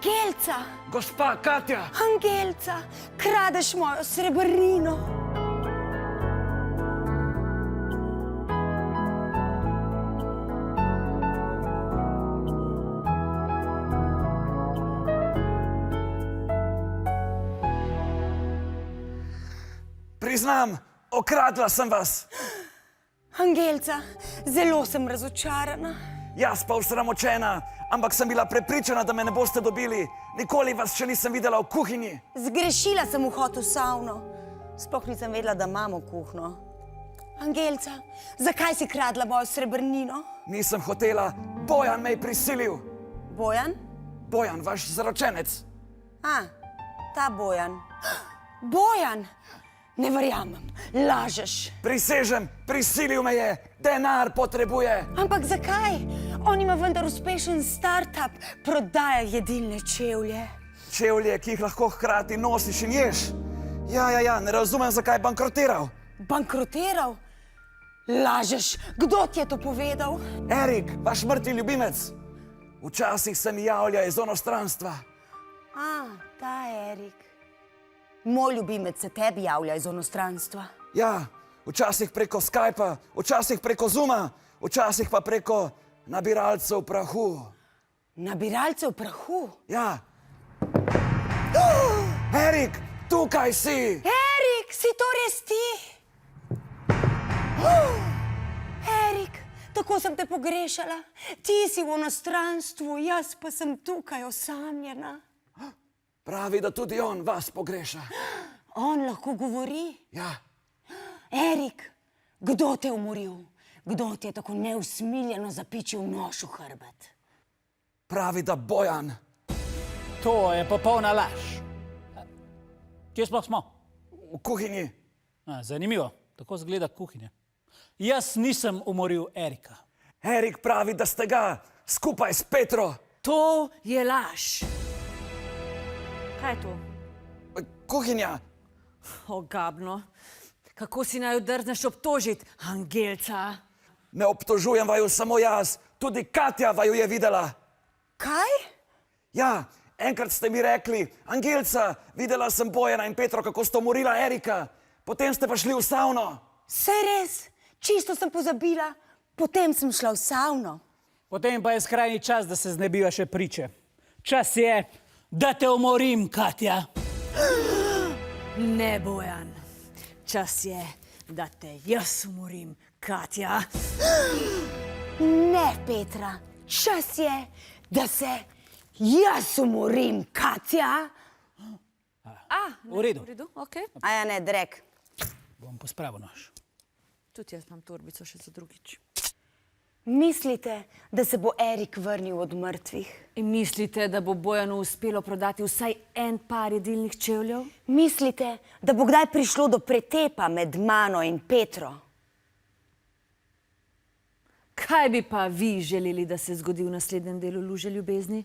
Angelca! Gospa Katja! Angelca, kradeš mojo srebrnino. Priznam, okradla sem vas. Angelca, zelo sem razočarana. Jaz pa osramočena, ampak sem bila prepričana, da me ne boste dobili. Nikoli vas še nisem videla v kuhinji. Zgrešila sem vhod v savno. Sploh nisem vedela, da imamo kuhno. Angelca, zakaj si kradla mojo srebrnino? Nisem hotela, Bojan me je prisilil. Bojan? Bojan, vaš zaročenec. Ta Bojan. Bojan! Ne verjamem, lažeš. Prisežem, prisilil me je, denar potrebuje. Ampak zakaj? On ima vendar uspešen startup, prodaja jedilne čevlje. Čevlje, ki jih lahko hkrati nosiš in ješ. Ja, ne razumem, zakaj je bankrotiral. Bankrotiral? Lažeš, kdo ti je to povedal? Erik, vaš mrtvi ljubimec. Včasih se mi javlja iz onostranstva. Ta Erik. Moj ljubimec se tebi javlja iz onostranstva. Ja, včasih preko Skypa, včasih preko Zooma, včasih pa preko nabiralcev prahu. Nabiralcev prahu? Ja. Erik, tukaj si! Erik, si to res ti? Erik, tako sem te pogrešala. Ti si v onostranstvu, jaz pa sem tukaj osamljena. Pravi, da tudi on vas pogreša. On lahko govori? Ja. Erik, kdo te je umoril? Kdo ti je tako neusmiljeno zapičil nož v hrbet? Pravi, da Bojan. To je popolna laž. Kje sploh smo? V kuhinji. Zanimivo, tako izgleda kuhinja. Jaz nisem umoril Erika. Erik pravi, da ste ga skupaj s Petro. To je laž. Kaj je to? Kuhinja. Ogabno. Kako si naj drzneš obtožiti Angelca? Ne obtožujem vaju samo jaz, tudi Katja vaju je videla. Kaj? Ja, enkrat ste mi rekli, Angelca, videla sem Bojana in Petro, kako sta umorila Erika. Potem ste pa šli v savno. Saj res, čisto sem pozabila. Potem sem šla v savno. Potem pa je skrajni čas, da se znebiva še priče. Čas je, da te umorim, Katja. Ne, Bojan. Čas je, da te jaz umorim, Katja. Ne, Petra. Čas je, da se jaz umorim, Katja. V redu. Okay. Ja, ne, drek. Bom pospravil nož. Tudi jaz imam torbico še za drugič. Mislite, da se bo Erik vrnil od mrtvih? In mislite, da bo Bojanu uspelo prodati vsaj en par jedilnih čevljev? Mislite, da bo kdaj prišlo do pretepa med mano in Petro? Kaj bi pa vi želeli, da se zgodi v naslednjem delu Luže ljubezni?